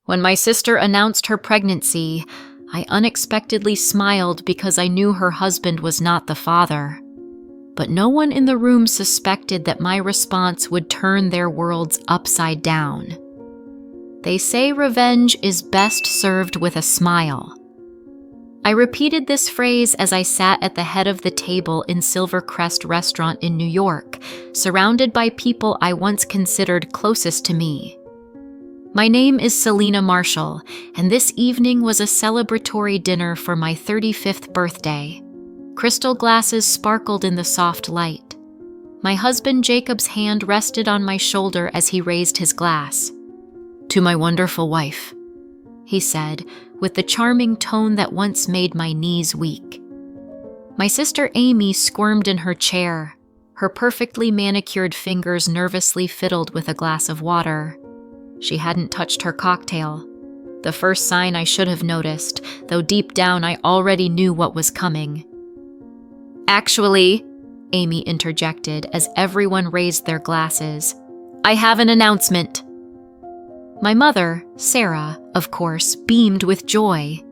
When my sister announced her pregnancy, I unexpectedly smiled because I knew her husband was not the father. But no one in the room suspected that my response would turn their worlds upside down. They say revenge is best served with a smile. I repeated this phrase as I sat at the head of the table in Silvercrest Restaurant in New York, surrounded by people I once considered closest to me. My name is Selena Marshall, and this evening was a celebratory dinner for my 35th birthday. Crystal glasses sparkled in the soft light. My husband Jacob's hand rested on my shoulder as he raised his glass. "To my wonderful wife," he said, with the charming tone that once made my knees weak. My sister Amy squirmed in her chair, her perfectly manicured fingers nervously fiddled with a glass of water. She hadn't touched her cocktail. The first sign I should have noticed, though deep down I already knew what was coming. "Actually," Amy interjected as everyone raised their glasses, "I have an announcement." My mother, Sarah, of course, beamed with joy.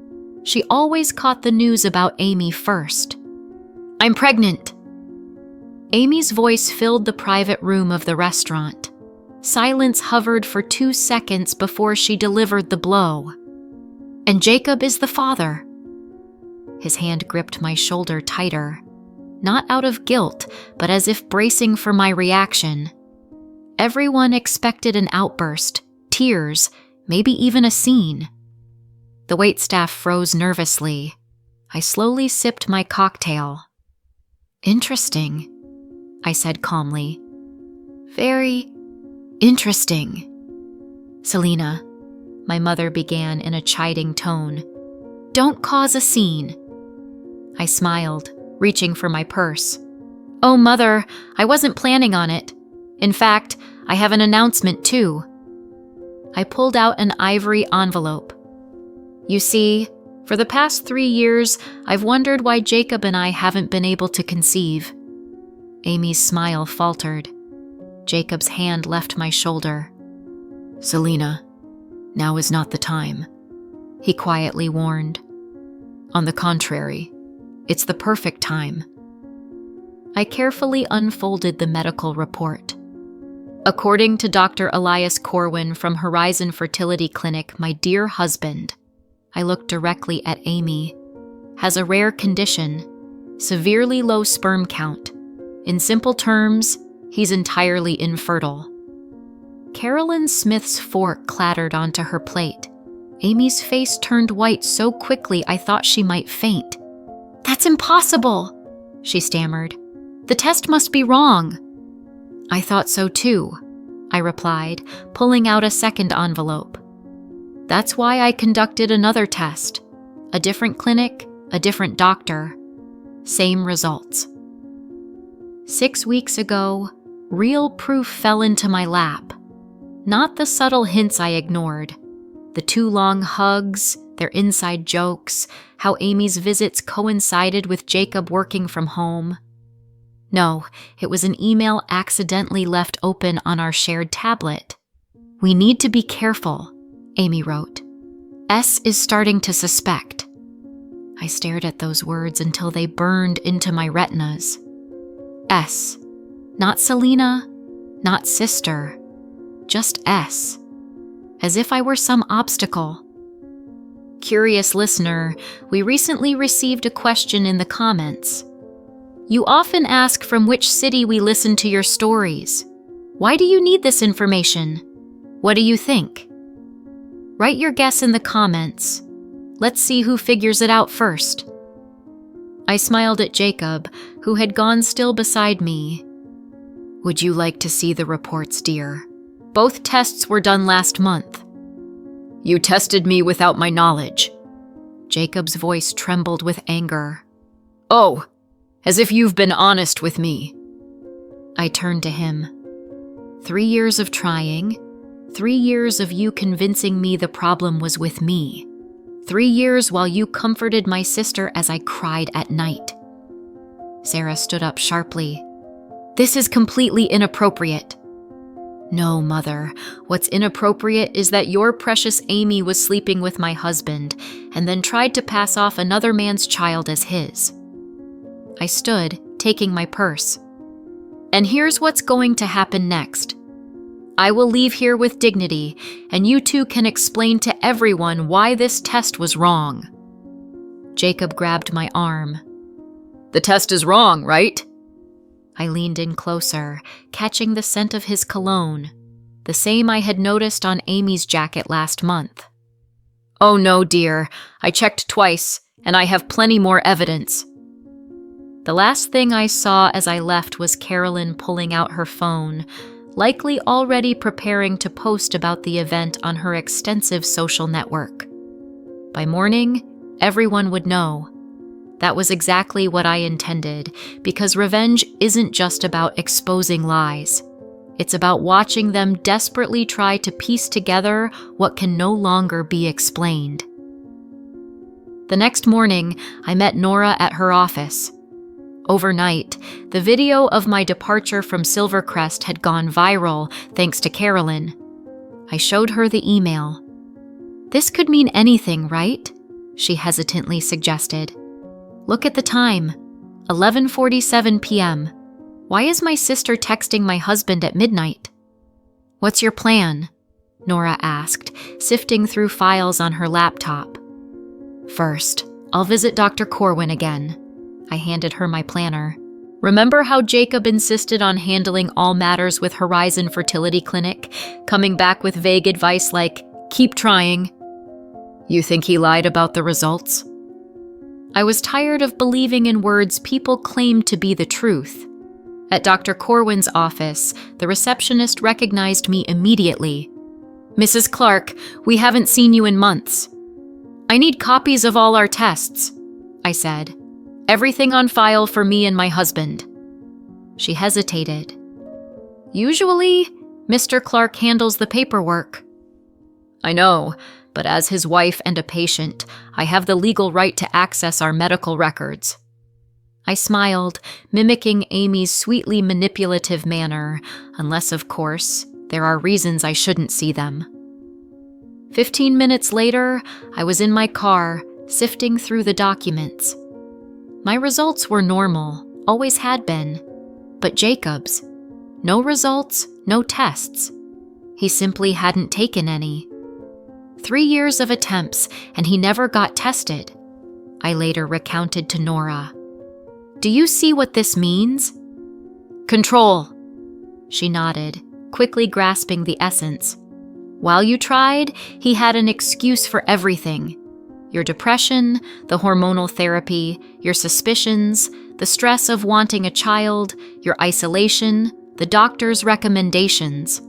She always caught the news about Amy first. "I'm pregnant." Amy's voice filled the private room of the restaurant. Silence hovered for 2 seconds before she delivered the blow. "And Jacob is the father." His hand gripped my shoulder tighter, not out of guilt, but as if bracing for my reaction. Everyone expected an outburst, tears, maybe even a scene. The waitstaff froze nervously. I slowly sipped my cocktail. "Interesting," I said calmly. "Very interesting." "Selena," my mother began in a chiding tone, "don't cause a scene." I smiled, reaching for my purse. "Oh, Mother, I wasn't planning on it. In fact, I have an announcement too." I pulled out an ivory envelope. "You see, for the past 3 years, I've wondered why Jacob and I haven't been able to conceive." Amy's smile faltered. Jacob's hand left my shoulder. "Selena, now is not the time," he quietly warned. "On the contrary, it's the perfect time." I carefully unfolded the medical report. According to Dr. Elias Corwin from Horizon Fertility Clinic, my dear husband, I looked directly at Amy, has a rare condition, severely low sperm count. In simple terms, he's entirely infertile. Carolyn Smith's fork clattered onto her plate. Amy's face turned white so quickly I thought she might faint. "That's impossible," she stammered. "The test must be wrong." "I thought so too," I replied, pulling out a second envelope. "That's why I conducted another test. A different clinic, a different doctor. Same results." 6 weeks ago, real proof fell into my lap. Not the subtle hints I ignored. The 2 long hugs, their inside jokes, how Amy's visits coincided with Jacob working from home. No, it was an email accidentally left open on our shared tablet. "We need to be careful," Amy wrote. "S is starting to suspect." I stared at those words until they burned into my retinas. S. Not Selena, not sister, just S. As if I were some obstacle. Curious listener, we recently received a question in the comments. "You often ask from which city we listen to your stories. Why do you need this information? What do you think?" Write your guess in the comments. Let's see who figures it out first. I smiled at Jacob, who had gone still beside me. "Would you like to see the reports, dear? Both tests were done last month." "You tested me without my knowledge." Jacob's voice trembled with anger. "Oh, as if you've been honest with me." I turned to him. 3 years of trying, 3 years of you convincing me the problem was with me. 3 years while you comforted my sister as I cried at night. Sarah stood up sharply. "This is completely inappropriate." No, Mother. What's inappropriate is that your precious Amy was sleeping with my husband and then tried to pass off another man's child as his. I stood, taking my purse. And here's what's going to happen next. I will leave here with dignity, and you two can explain to everyone why this test was wrong. Jacob grabbed my arm. The test is wrong, right? I leaned in closer, catching the scent of his cologne, the same I had noticed on Amy's jacket last month. Oh no, dear. I checked twice, and I have plenty more evidence. The last thing I saw as I left was Carolyn pulling out her phone, likely already preparing to post about the event on her extensive social network. By morning, everyone would know. That was exactly what I intended, because revenge isn't just about exposing lies. It's about watching them desperately try to piece together what can no longer be explained. The next morning, I met Nora at her office. Overnight, the video of my departure from Silvercrest had gone viral thanks to Carolyn. I showed her the email. This could mean anything, right? She hesitantly suggested. Look at the time, 11:47 p.m. Why is my sister texting my husband at midnight? What's your plan? Nora asked, sifting through files on her laptop. First, I'll visit Dr. Corwin again. I handed her my planner. Remember how Jacob insisted on handling all matters with Horizon Fertility Clinic, coming back with vague advice like, keep trying? You think he lied about the results? I was tired of believing in words people claimed to be the truth. At Dr. Corwin's office, the receptionist recognized me immediately. Mrs. Clark, we haven't seen you in months. I need copies of all our tests, I said. Everything on file for me and my husband. She hesitated. Usually, Mr. Clark handles the paperwork. I know, but as his wife and a patient, I have the legal right to access our medical records. I smiled, mimicking Amy's sweetly manipulative manner, unless, of course, there are reasons I shouldn't see them. 15 minutes later, I was in my car, sifting through the documents. My results were normal, always had been. But Jacob's, no results, no tests. He simply hadn't taken any. 3 years of attempts, and he never got tested, I later recounted to Nora. Do you see what this means? Control. She nodded, quickly grasping the essence. While you tried, he had an excuse for everything. Your depression, the hormonal therapy, your suspicions, the stress of wanting a child, your isolation, the doctor's recommendations.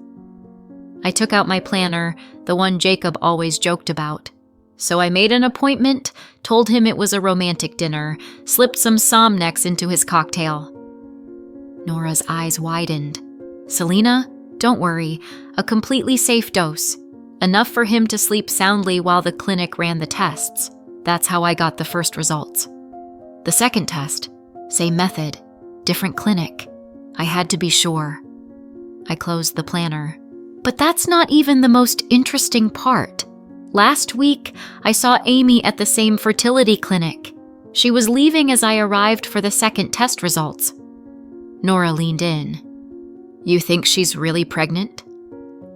I took out my planner, the one Jacob always joked about. So I made an appointment, told him it was a romantic dinner, slipped some Somnex into his cocktail. Nora's eyes widened. Selena, don't worry, a completely safe dose. Enough for him to sleep soundly while the clinic ran the tests. That's how I got the first results. The second test, same method, different clinic. I had to be sure. I closed the planner. But that's not even the most interesting part. Last week, I saw Amy at the same fertility clinic. She was leaving as I arrived for the second test results. Nora leaned in. You think she's really pregnant?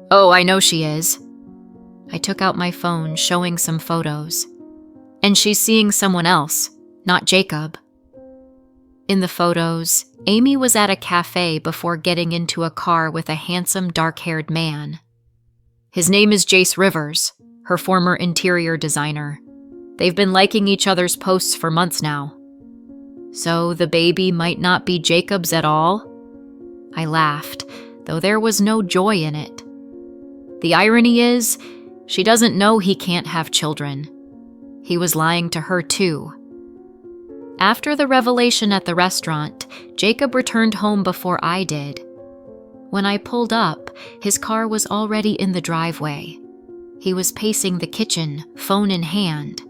Oh, I know she is. I took out my phone, showing some photos. And she's seeing someone else, not Jacob. In the photos, Amy was at a cafe before getting into a car with a handsome, dark-haired man. His name is Jace Rivers, her former interior designer. They've been liking each other's posts for months now. So the baby might not be Jacob's at all? I laughed, though there was no joy in it. The irony is, she doesn't know he can't have children. He was lying to her too. After the revelation at the restaurant, Jacob returned home before I did. When I pulled up, his car was already in the driveway. He was pacing the kitchen, phone in hand.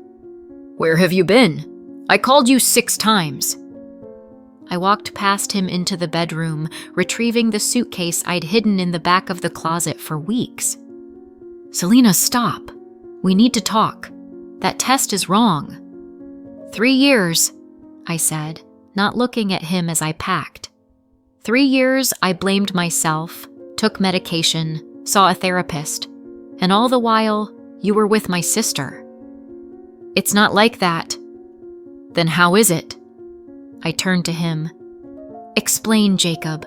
Where have you been? I called you 6 times. I walked past him into the bedroom, retrieving the suitcase I'd hidden in the back of the closet for weeks. "Selena, stop. We need to talk. That test is wrong." 3 years, I said, not looking at him as I packed. 3 years I blamed myself, took medication, saw a therapist, and all the while, you were with my sister. "It's not like that." "Then how is it?" I turned to him. "Explain, Jacob.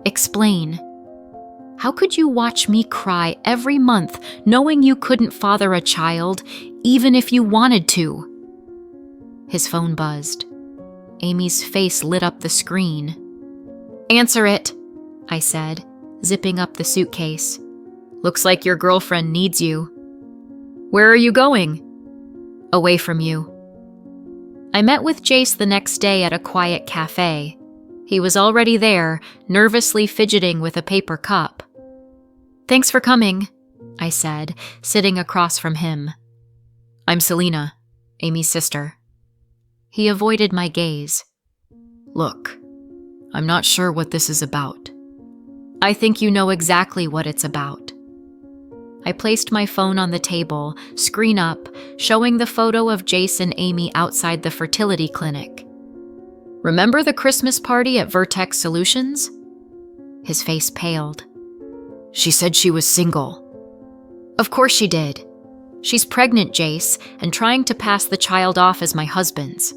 Explain. How could you watch me cry every month knowing you couldn't father a child, even if you wanted to?" His phone buzzed. Amy's face lit up the screen. "Answer it," I said, zipping up the suitcase. "Looks like your girlfriend needs you." "Where are you going?" "Away from you." I met with Jace the next day at a quiet cafe. He was already there, nervously fidgeting with a paper cup. "Thanks for coming," I said, sitting across from him. "I'm Selena, Amy's sister." He avoided my gaze. "Look, I'm not sure what this is about." "I think you know exactly what it's about." I placed my phone on the table, screen up, showing the photo of Jace and Amy outside the fertility clinic. "Remember the Christmas party at Vertex Solutions?" His face paled. "She said she was single." "Of course she did. She's pregnant, Jace, and trying to pass the child off as my husband's."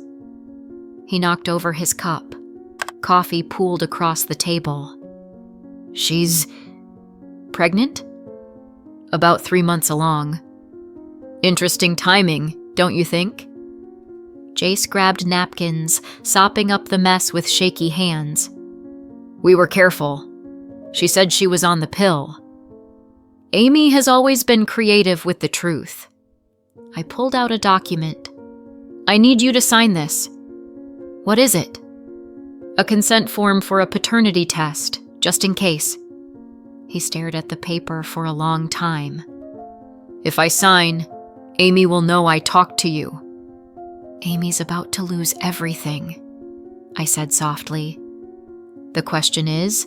He knocked over his cup. Coffee pooled across the table. "She's pregnant?" "About 3 months along." "Interesting timing, don't you think?" Jace grabbed napkins, sopping up the mess with shaky hands. "We were careful. She said she was on the pill." Amy has always been creative with the truth. I pulled out a document. "I need you to sign this." "What is it?" "A consent form for a paternity test, just in case." He stared at the paper for a long time. "If I sign, Amy will know I talked to you." "Amy's about to lose everything," I said softly. "The question is,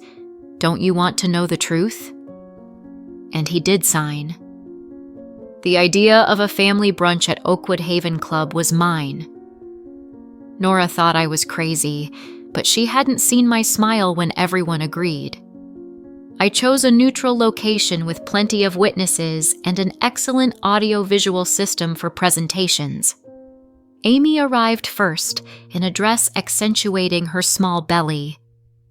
don't you want to know the truth?" And he did sign. The idea of a family brunch at Oakwood Haven Club was mine. Nora thought I was crazy, but she hadn't seen my smile when everyone agreed. I chose a neutral location with plenty of witnesses and an excellent audio-visual system for presentations. Amy arrived first, in a dress accentuating her small belly.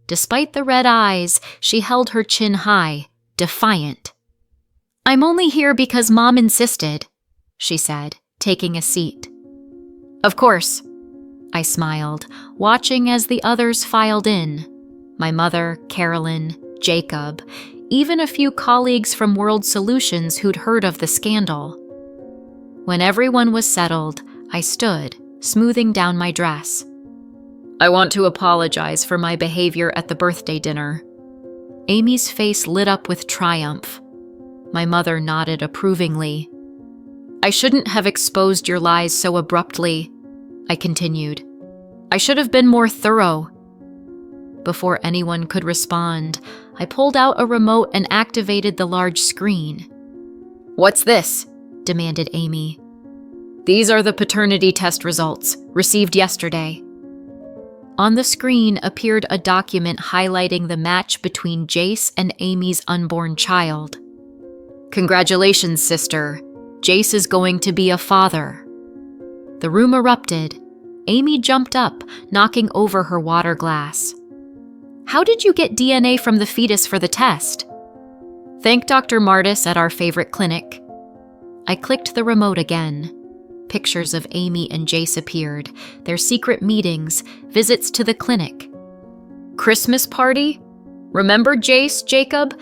Despite the red eyes, she held her chin high, defiant. "I'm only here because Mom insisted," she said, taking a seat. "Of course," I smiled, watching as the others filed in. My mother, Carolyn, Jacob, even a few colleagues from World Solutions who'd heard of the scandal. When everyone was settled, I stood, smoothing down my dress. "I want to apologize for my behavior at the birthday dinner." Amy's face lit up with triumph. My mother nodded approvingly. "I shouldn't have exposed your lies so abruptly," I continued. "I should have been more thorough." Before anyone could respond, I pulled out a remote and activated the large screen. "What's this?" demanded Amy. "These are the paternity test results, received yesterday." On the screen appeared a document highlighting the match between Jace and Amy's unborn child. "Congratulations, sister. Jace is going to be a father." The room erupted. Amy jumped up, knocking over her water glass. "How did you get DNA from the fetus for the test?" "Thank Dr. Martis at our favorite clinic." I clicked the remote again. Pictures of Amy and Jace appeared, their secret meetings, visits to the clinic. "Christmas party? Remember Jace, Jacob?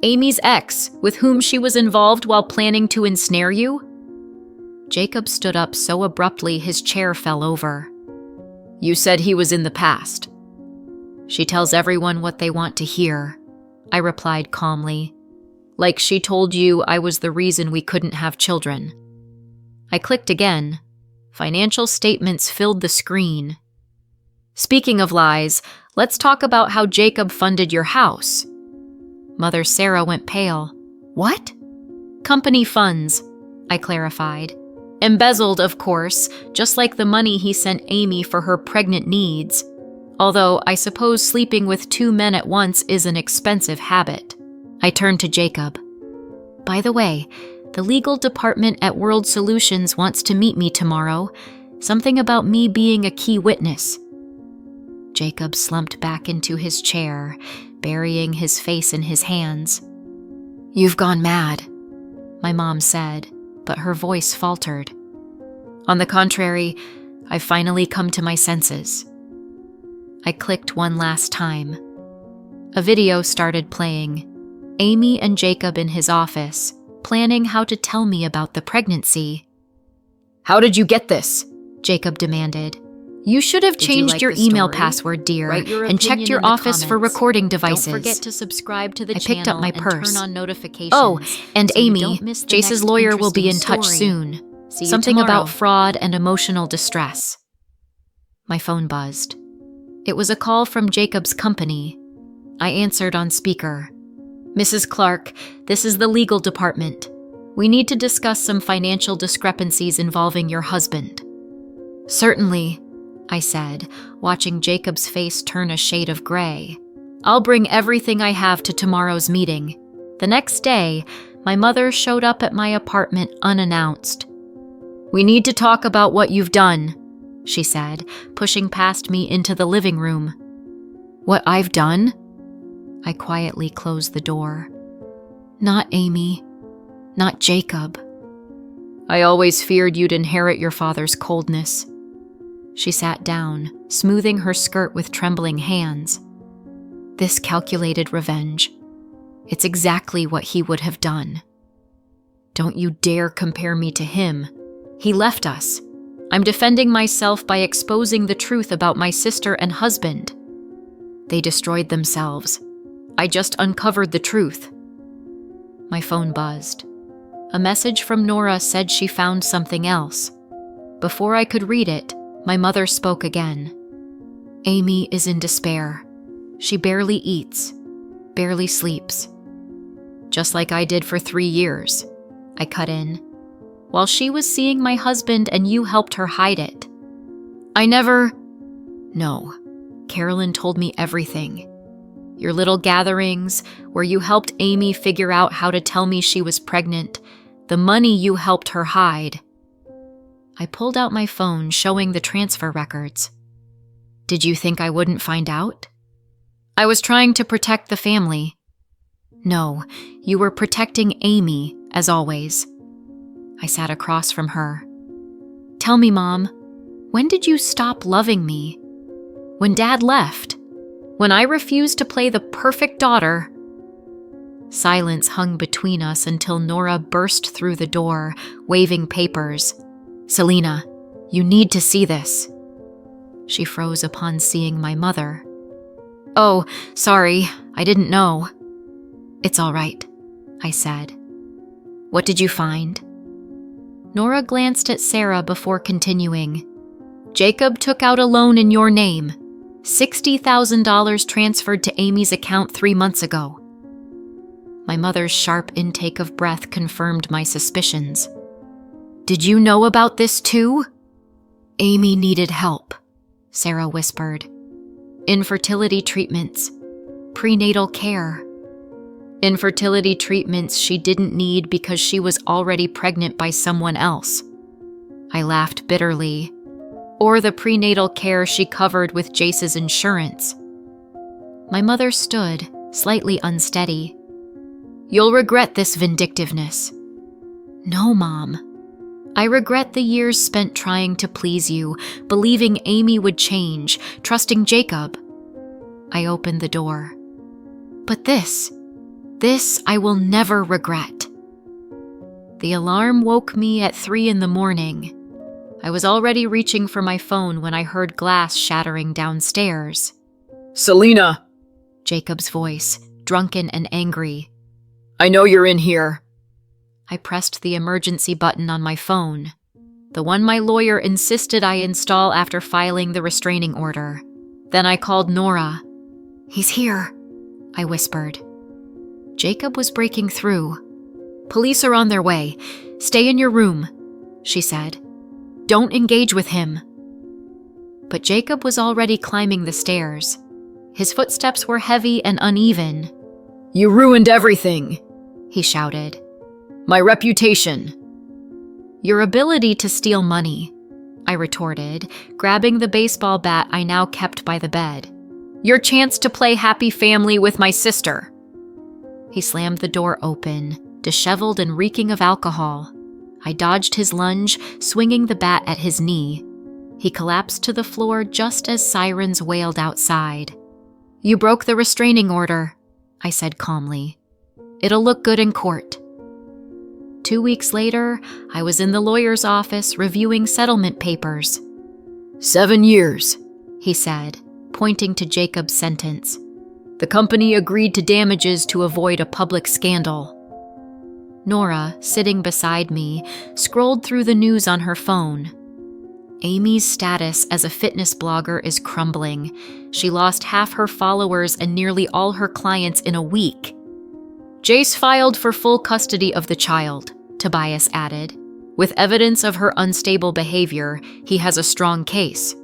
Amy's ex, with whom she was involved while planning to ensnare you?" Jacob stood up so abruptly his chair fell over. "You said he was in the past." "She tells everyone what they want to hear," I replied calmly. "Like she told you I was the reason we couldn't have children." I clicked again. Financial statements filled the screen. Speaking of lies, let's talk about how Jacob funded your house. Mother Sarah went pale. What? Company funds, I clarified. Embezzled, of course, just like the money he sent Amy for her pregnant needs. Although I suppose sleeping with 2 men at once is an expensive habit. I turned to Jacob. By the way, the legal department at World Solutions wants to meet me tomorrow. Something about me being a key witness. Jacob slumped back into his chair, burying his face in his hands. You've gone mad, my mom said, but her voice faltered. On the contrary, I've finally come to my senses. I clicked one last time. A video started playing. Amy and Jacob in his office, planning how to tell me about the pregnancy. How did you get this? Jacob demanded. You should have changed your email password, dear, and checked your office for recording devices. Don't forget to subscribe to the channel. I picked up my purse. Turn on notifications. Oh, and Amy, Jace's lawyer will be in touch soon. Something about fraud and emotional distress. My phone buzzed. It was a call from Jacob's company. I answered on speaker. Mrs. Clark, this is the legal department. We need to discuss some financial discrepancies involving your husband. Certainly, I said, watching Jacob's face turn a shade of gray. I'll bring everything I have to tomorrow's meeting. The next day, my mother showed up at my apartment unannounced. We need to talk about what you've done, she said, pushing past me into the living room. What I've done? I quietly closed the door. Not Amy. Not Jacob. I always feared you'd inherit your father's coldness. She sat down, smoothing her skirt with trembling hands. This calculated revenge. It's exactly what he would have done. Don't you dare compare me to him. He left us. I'm defending myself by exposing the truth about my sister and husband. They destroyed themselves. I just uncovered the truth. My phone buzzed. A message from Nora said she found something else. Before I could read it, my mother spoke again. Amy is in despair. She barely eats, barely sleeps. Just like I did for 3 years, I cut in. While she was seeing my husband and you helped her hide it. No, Carolyn told me everything. Your little gatherings, where you helped Amy figure out how to tell me she was pregnant, the money you helped her hide. I pulled out my phone, showing the transfer records. Did you think I wouldn't find out? I was trying to protect the family. No, you were protecting Amy, as always. I sat across from her. Tell me, Mom, when did you stop loving me? When Dad left? When I refused to play the perfect daughter? Silence hung between us until Nora burst through the door, waving papers. Selena, you need to see this. She froze upon seeing my mother. Oh, sorry, I didn't know. It's all right, I said. What did you find? Nora glanced at Sarah before continuing. Jacob took out a loan in your name. $60,000 transferred to Amy's account 3 months ago. My mother's sharp intake of breath confirmed my suspicions. Did you know about this too? Amy needed help, Sarah whispered. Infertility treatments, prenatal care. Infertility treatments she didn't need because she was already pregnant by someone else. I laughed bitterly. Or the prenatal care she covered with Jace's insurance. My mother stood, slightly unsteady. You'll regret this vindictiveness. No, Mom. I regret the years spent trying to please you, believing Amy would change, trusting Jacob. I opened the door. But this I will never regret. The alarm woke me at 3 a.m. I was already reaching for my phone when I heard glass shattering downstairs. Selena! Jacob's voice, drunken and angry. I know you're in here. I pressed the emergency button on my phone, the one my lawyer insisted I install after filing the restraining order. Then I called Nora. "He's here," I whispered. Jacob was breaking through. "Police are on their way. Stay in your room," she said. "Don't engage with him." But Jacob was already climbing the stairs. His footsteps were heavy and uneven. "You ruined everything," he shouted. "My reputation." "Your ability to steal money," I retorted, grabbing the baseball bat I now kept by the bed. "Your chance to play happy family with my sister." He slammed the door open, disheveled and reeking of alcohol. I dodged his lunge, swinging the bat at his knee. He collapsed to the floor just as sirens wailed outside. "You broke the restraining order," I said calmly. "It'll look good in court." 2 weeks later, I was in the lawyer's office reviewing settlement papers. 7 years, he said, pointing to Jacob's sentence. The company agreed to damages to avoid a public scandal. Nora, sitting beside me, scrolled through the news on her phone. Amy's status as a fitness blogger is crumbling. She lost half her followers and nearly all her clients in a week. Jace filed for full custody of the child, Tobias added. With evidence of her unstable behavior, he has a strong case.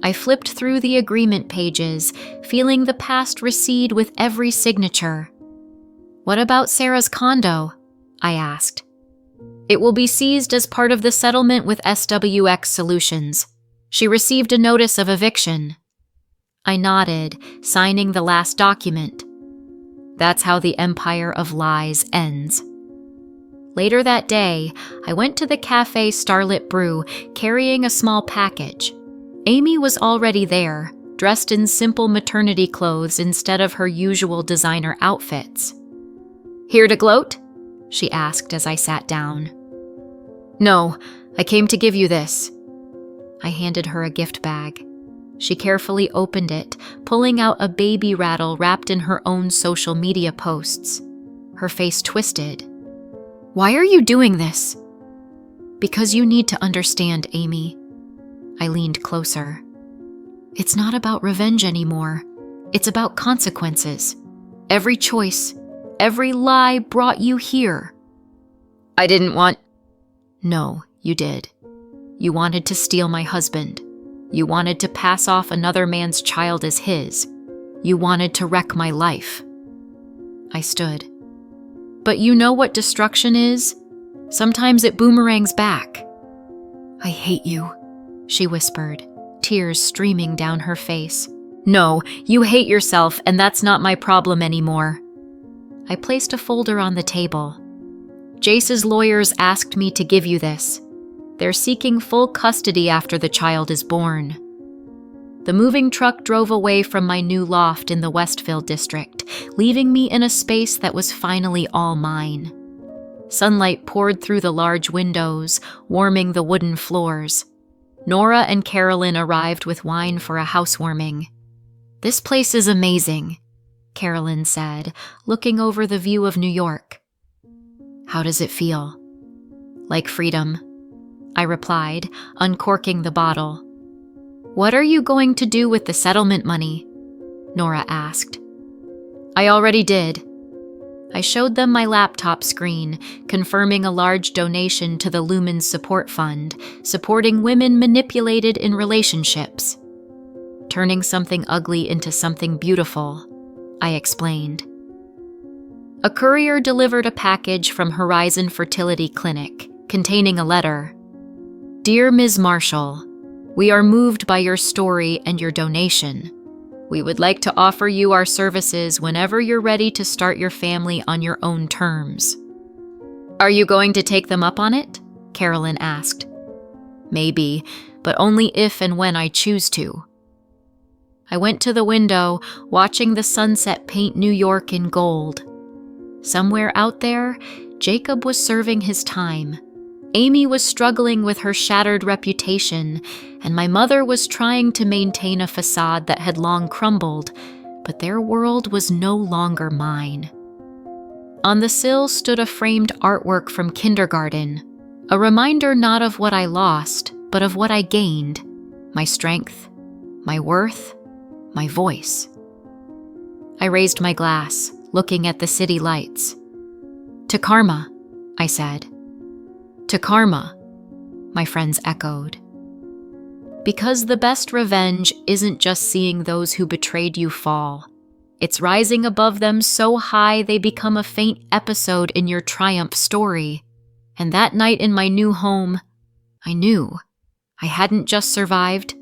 I flipped through the agreement pages, feeling the past recede with every signature. What about Sarah's condo? I asked. It will be seized as part of the settlement with SWX Solutions. She received a notice of eviction. I nodded, signing the last document. That's how the empire of lies ends. Later that day, I went to the cafe Starlit Brew, carrying a small package. Amy was already there, dressed in simple maternity clothes instead of her usual designer outfits. Here to gloat? She asked as I sat down. No, I came to give you this. I handed her a gift bag. She carefully opened it, pulling out a baby rattle wrapped in her own social media posts. Her face twisted. Why are you doing this? Because you need to understand, Amy. I leaned closer. It's not about revenge anymore. It's about consequences. Every choice, every lie brought you here. I didn't want... No, you did. You wanted to steal my husband. You wanted to pass off another man's child as his. You wanted to wreck my life. I stood. But you know what destruction is? Sometimes it boomerangs back. I hate you, she whispered, tears streaming down her face. No, you hate yourself, and that's not my problem anymore. I placed a folder on the table. Jace's lawyers asked me to give you this. They're seeking full custody after the child is born. The moving truck drove away from my new loft in the Westville district, leaving me in a space that was finally all mine. Sunlight poured through the large windows, warming the wooden floors. Nora and Carolyn arrived with wine for a housewarming. This place is amazing, Carolyn said, looking over the view of New York. How does it feel? Like freedom, I replied, uncorking the bottle. What are you going to do with the settlement money? Nora asked. I already did. I showed them my laptop screen, confirming a large donation to the Lumen Support Fund, supporting women manipulated in relationships. Turning something ugly into something beautiful, I explained. A courier delivered a package from Horizon Fertility Clinic, containing a letter. Dear Ms. Marshall, we are moved by your story and your donation. We would like to offer you our services whenever you're ready to start your family on your own terms. Are you going to take them up on it? Carolyn asked. Maybe, but only if and when I choose to. I went to the window, watching the sunset paint New York in gold. Somewhere out there, Jacob was serving his time. Amy was struggling with her shattered reputation, and my mother was trying to maintain a facade that had long crumbled, but their world was no longer mine. On the sill stood a framed artwork from kindergarten, a reminder not of what I lost, but of what I gained, my strength, my worth, my voice. I raised my glass, looking at the city lights. "To karma," I said. "To karma," my friends echoed. Because the best revenge isn't just seeing those who betrayed you fall. It's rising above them so high they become a faint episode in your triumph story. And that night in my new home, I knew I hadn't just survived,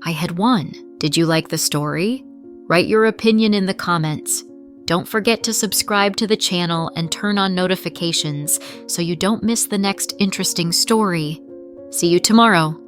I had won. Did you like the story? Write your opinion in the comments. Don't forget to subscribe to the channel and turn on notifications so you don't miss the next interesting story. See you tomorrow.